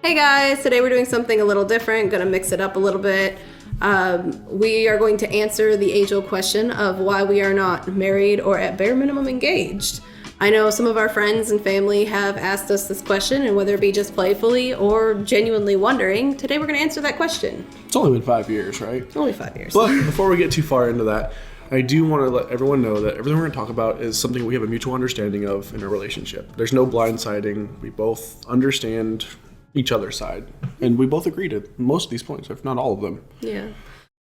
Hey guys, today we're doing something a little different, gonna mix it up a little bit. We are going to answer the age-old question of why we are not married or at bare minimum engaged. I know some of our friends and family have asked us this question, and whether it be just playfully or genuinely wondering, today we're gonna answer that question. It's only been 5 years, right? Only 5 years. But before we get too far into that, I do want to let everyone know that everything we're going to talk about is something we have a mutual understanding of in our relationship. There's no blindsiding. We both understand each other's side, and we both agree to most of these points, if not all of them. Yeah.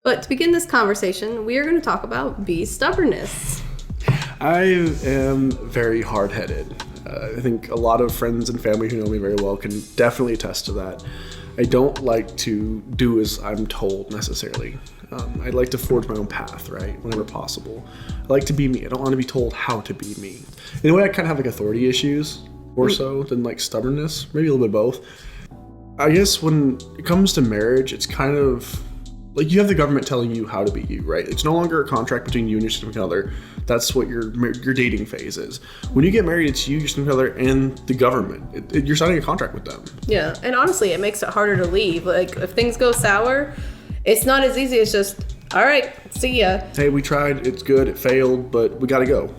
But to begin this conversation, we are going to talk about B's stubbornness. I am very hard-headed. I think a lot of friends and family who know me very well can definitely attest to that. I don't like to do as I'm told necessarily. I like to forge my own path, right, whenever possible. I like to be me. I don't want to be told how to be me. In a way, I kind of have like authority issues more so than like stubbornness, maybe a little bit of both. I guess when it comes to marriage, it's kind of like you have the government telling you how to be you, right? It's no longer a contract between you and your significant other. That's what your dating phase is. When you get married, it's you, your significant other, and the government. You're signing a contract with them. Yeah, and honestly, it makes it harder to leave. Like, if things go sour, it's not as easy as just, all right, see ya. Hey, we tried, it's good, it failed, but we gotta go.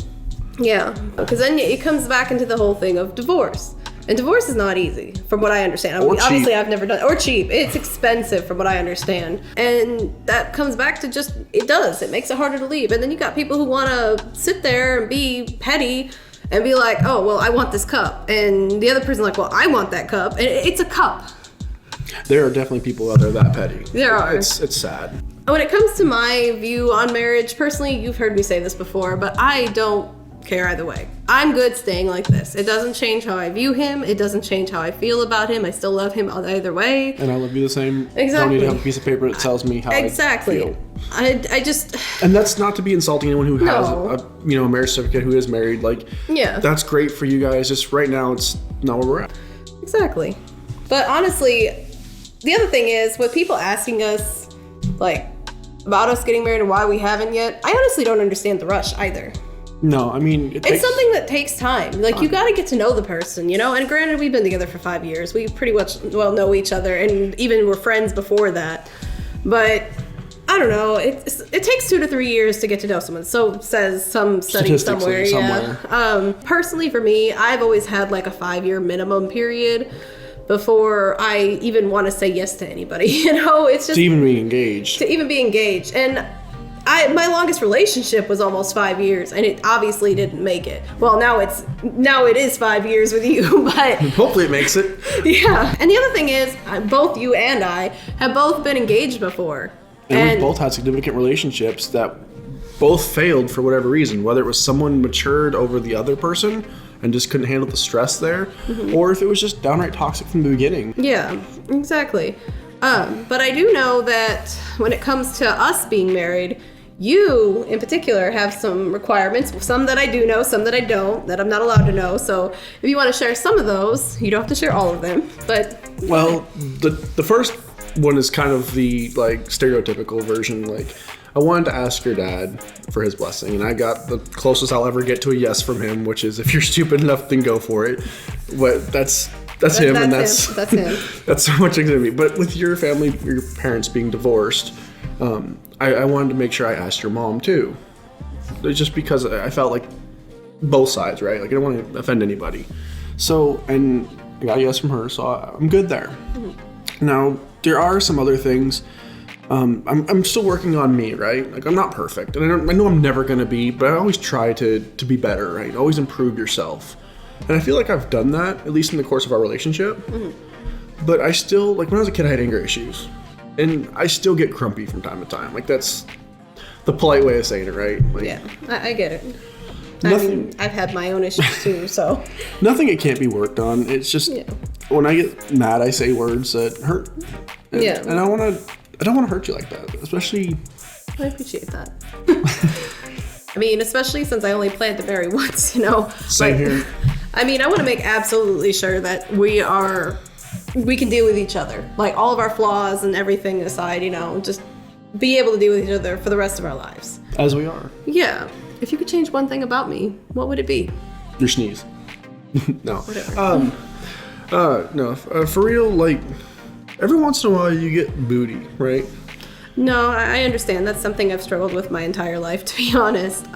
Yeah, because then it comes back into the whole thing of divorce. And divorce is not easy, from what I understand. Or cheap. Obviously, I've never done, or cheap. It's expensive, from what I understand. And that comes back to just, it makes it harder to leave. And then you got people who want to sit there and be petty and be like, oh, well, I want this cup. And the other person like, well, I want that cup. And it's a cup. There are definitely people out there that petty. There are. It's sad. When it comes to my view on marriage, personally, you've heard me say this before, but I don't care either way. I'm good staying like this. It doesn't change how I view him. It doesn't change how I feel about him. I still love him either way. And I love you the same. Exactly. Don't need to have a piece of paper that tells me how I feel. I just... And that's not to be insulting anyone who has a marriage certificate, who is married. Like, yeah, that's great for you guys. Just right now, it's not where we're at. Exactly. But honestly, the other thing is, with people asking us, like, about us getting married and why we haven't yet, I honestly don't understand the rush either. No, I mean... It's something that takes time. Like, you got to get to know the person, you know? And granted, we've been together for 5 years. We pretty much, know each other, and even were friends before that. But, I don't know. It takes 2 to 3 years to get to know someone. So says some study somewhere. Yeah. Personally, for me, I've always had, like, a 5-year minimum period before I even want to say yes to anybody, you know? It's just... To even be engaged. And... my longest relationship was almost 5 years, and it obviously didn't make it. Well, now it is 5 years with you, but hopefully it makes it. Yeah. And the other thing is, both you and I have both been engaged before, and we've both had significant relationships that both failed for whatever reason, whether it was someone matured over the other person and just couldn't handle the stress there, or if it was just downright toxic from the beginning. Yeah, exactly. But I do know that when it comes to us being married, you, in particular, have some requirements, some that I do know, some that I don't, that I'm not allowed to know. So if you want to share some of those, you don't have to share all of them. But well, the first one is kind of the like stereotypical version. Like, I wanted to ask your dad for his blessing, and I got the closest I'll ever get to a yes from him, which is, if you're stupid enough, then go for it. But that's him, and that's him. That's so much into me. But with your family, your parents being divorced, I wanted to make sure I asked your mom too. Just because I felt like both sides, right? Like, I don't want to offend anybody. So, and I got a yes from her, so I'm good there. Mm-hmm. Now, there are some other things. I'm still working on me, right? Like, I'm not perfect, and I know I'm never going to be, but I always try to be better, right? Always improve yourself. And I feel like I've done that, at least in the course of our relationship. Mm-hmm. But I still, like, when I was a kid, I had anger issues. And I still get grumpy from time to time. Like, that's the polite way of saying it, right? Like, yeah, I get it. I mean, I've had my own issues too, so. Nothing it can't be worked on. It's just, when I get mad, I say words that hurt. And, and I don't want to hurt you like that, especially. I appreciate that. I mean, especially since I only planned to marry once, you know. Same here. I mean, I want to make absolutely sure that we can deal with each other. Like, all of our flaws and everything aside, you know, just be able to deal with each other for the rest of our lives. As we are. Yeah. If you could change one thing about me, what would it be? Your sneeze. No. Whatever. No, for real, like, every once in a while you get booty, right? No, I understand. That's something I've struggled with my entire life, to be honest.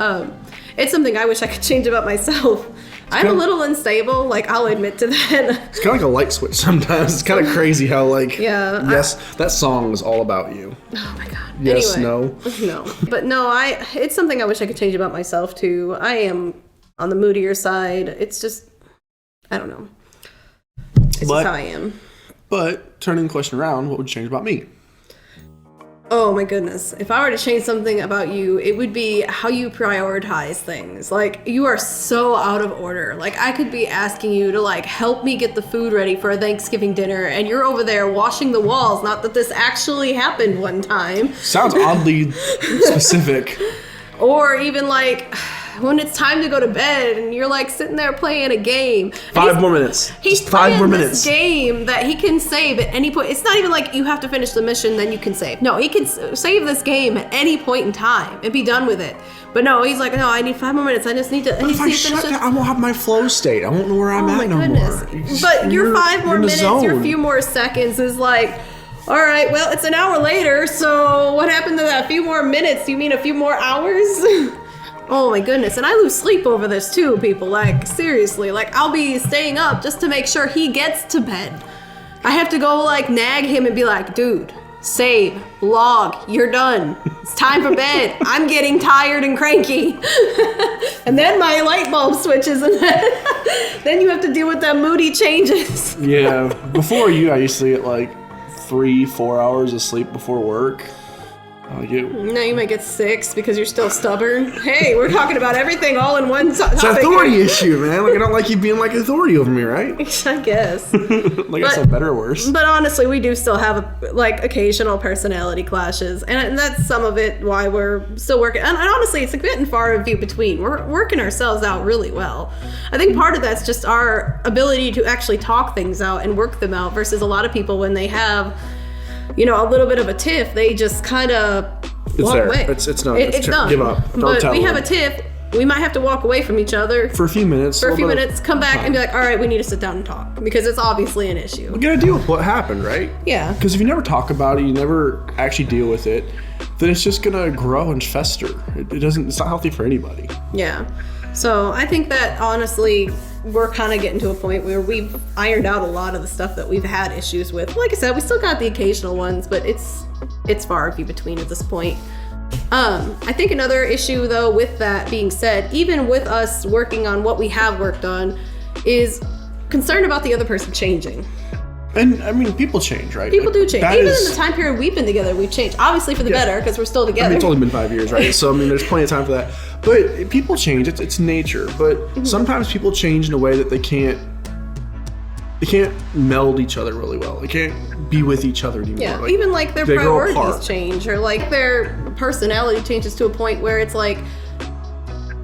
It's something I wish I could change about myself. I'm a little unstable, like, I'll admit to that. It's kind of like a light switch sometimes. It's kind of crazy how, like, Yeah, yes, that song was all about you. Oh my god. Yes, anyway, no. But no, it's something I wish I could change about myself too. I am on the moodier side. It's just, I don't know. It's just how I am. But turning the question around, what would you change about me? Oh my goodness. If I were to change something about you, it would be how you prioritize things. Like, you are so out of order. Like, I could be asking you to, like, help me get the food ready for a Thanksgiving dinner, and you're over there washing the walls. Not that this actually happened one time. Sounds oddly specific. Or even, like, when it's time to go to bed and you're, like, sitting there playing a game. 5 more minutes. He's Just 5 more minutes. This game that he can save at any point. It's not even like you have to finish the mission, then you can save. No, he can save this game at any point in time and be done with it. But no, he's like, no, I need 5 more minutes. I just need to. But if I shut down, I won't have my flow state. I won't know where I'm at no more. But your 5 more minutes, zone. your few more seconds is like, all right, well, it's an hour later, so what happened to that few more minutes? You mean a few more hours? Oh my goodness, and I lose sleep over this too, people. Like, seriously, like, I'll be staying up just to make sure he gets to bed. I have to go, like, nag him and be like, dude, save, log, you're done. It's time for bed. I'm getting tired and cranky. And then my light bulb switches, and then you have to deal with that moody changes. Yeah, before you, I used to get, like, 3-4 hours of sleep before work. Now you might get 6 because you're still stubborn. Hey, we're talking about everything all in one topic. It's an authority issue, man. Like, I don't like you being like authority over me, right? I guess. Like, I said, better or worse. But honestly, we do still have like occasional personality clashes, and that's some of it why we're still working. And honestly, it's a bit and far and few between. We're working ourselves out really well. I think part of that's just our ability to actually talk things out and work them out versus a lot of people when they have, you know, a little bit of a tiff, they just kind of walk away. It's done. It's done. Give up. Don't tell we them. have a tiff, we might have to walk away from each other for a few minutes. Come back and be like, all right, we need to sit down and talk because it's obviously an issue. You gotta deal with what happened, right? Yeah. Because if you never talk about it, you never actually deal with it, then it's just gonna grow and fester. It's not healthy for anybody. Yeah. So I think that honestly, we're kind of getting to a point where we've ironed out a lot of the stuff that we've had issues with. Like I said, we still got the occasional ones, but it's far and few between at this point. I think another issue, though, with that being said, even with us working on what we have worked on, is concern about the other person changing. And I mean, people change, right? People do change. Even in the time period we've been together, we've changed. Obviously for the better, because we're still together. I mean, it's only been 5 years, right? So I mean, there's plenty of time for that. But people change. It's nature. But sometimes people change in a way that they can't meld each other really well. They can't be with each other anymore. Yeah, like, even like their priorities change, or like their personality changes to a point where it's like,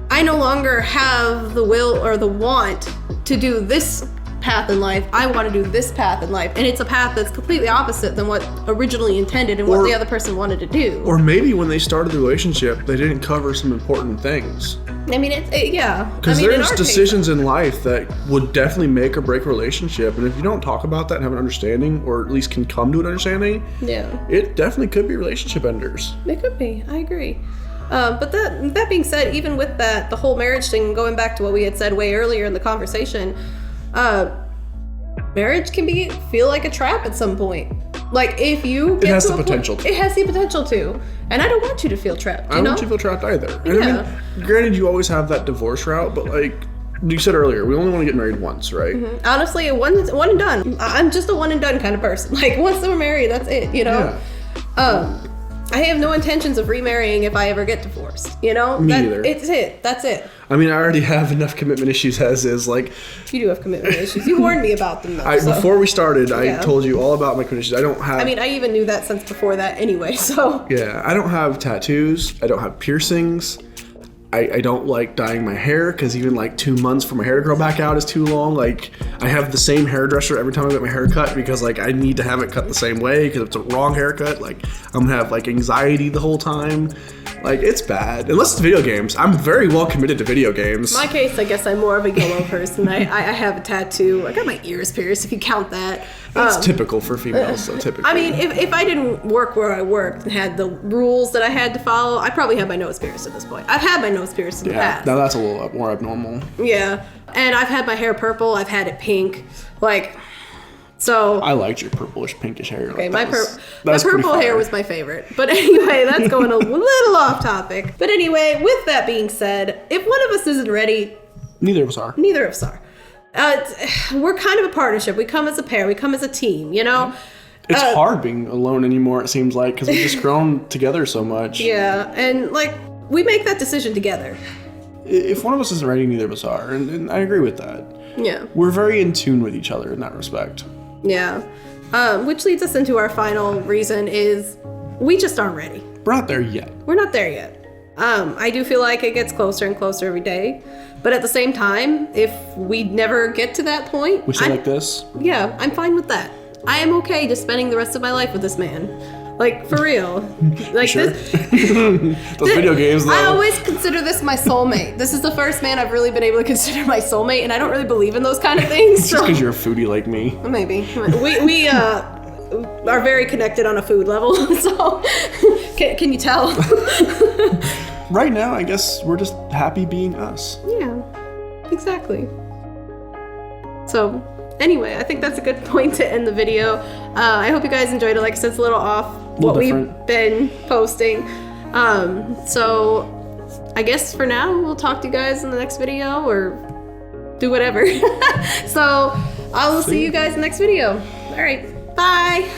I no longer have the will or the want to do this path in life. I want to do this path in life, and it's a path that's completely opposite than what originally intended and what the other person wanted to do. Or maybe when they started the relationship, they didn't cover some important things. I mean, yeah. Because there's decisions in life that would definitely make or break a relationship, and if you don't talk about that and have an understanding, or at least can come to an understanding, it definitely could be relationship enders. It could be. I agree. But that being said, even with that, the whole marriage thing, going back to what we had said way earlier in the conversation, marriage can feel like a trap at some point. Like, if you get it has to the potential to. It has the potential to. And I don't want you to feel trapped. I don't want you to feel trapped either. And I mean, granted, you always have that divorce route, but like you said earlier, we only want to get married once, right? Mm-hmm. Honestly, one and done. I'm just a one and done kind of person. Like, once we're married, that's it, you know? Yeah. I have no intentions of remarrying if I ever get divorced, you know? Me either. It's it. That's it. I mean, I already have enough commitment issues as is. Like, you do have commitment issues. You warned me about them, though. Before we started, I told you all about my commitment issues. I don't have... I mean, I even knew that since before that anyway, so... Yeah, I don't have tattoos. I don't have piercings. I don't like dyeing my hair because even like 2 months for my hair to grow back out is too long. Like I have the same hairdresser every time I get my hair cut because like I need to have it cut the same way because if it's a wrong haircut, like I'm gonna have like anxiety the whole time. Like it's bad. Unless it's video games. I'm very well committed to video games. In my case, I guess I'm more of a YOLO person. I have a tattoo. I got my ears pierced if you count that. It's typical for females, so typically. I mean, if I didn't work where I worked and had the rules that I had to follow, I'd probably have my nose pierced at this point. I've had my nose pierced in the past. Now that's a little more abnormal. Yeah, and I've had my hair purple. I've had it pink. Like, so. I liked your purplish pinkish hair. Okay, like, my purple hair was my favorite. But anyway, that's going a little off topic. But anyway, with that being said, if one of us isn't ready, neither of us are. Neither of us are. We're kind of a partnership. We come as a pair. We come as a team, you know? It's hard being alone anymore, it seems like, because we've just grown together so much. Yeah, and like, we make that decision together. If one of us isn't ready, neither of us are, and I agree with that. Yeah. We're very in tune with each other in that respect. Yeah. Which leads us into our final reason is we just aren't ready. We're not there yet. We're not there yet. I do feel like it gets closer and closer every day. But at the same time, if we never get to that point... We stay like this? Yeah, I'm fine with that. I am okay just spending the rest of my life with this man. Like, for real. Like, sure? Those video games, though. I always consider this my soulmate. This is the first man I've really been able to consider my soulmate, and I don't really believe in those kind of things. Just because you're a foodie like me. Maybe. We are very connected on a food level, so... Can you tell? Right now, I guess we're just happy being us. Yeah, exactly. So, anyway, I think that's a good point to end the video. I hope you guys enjoyed it. Like I said, it's a little off what we've been posting. So, I guess for now, we'll talk to you guys in the next video or do whatever. So, I will see you guys in the next video. All right, bye.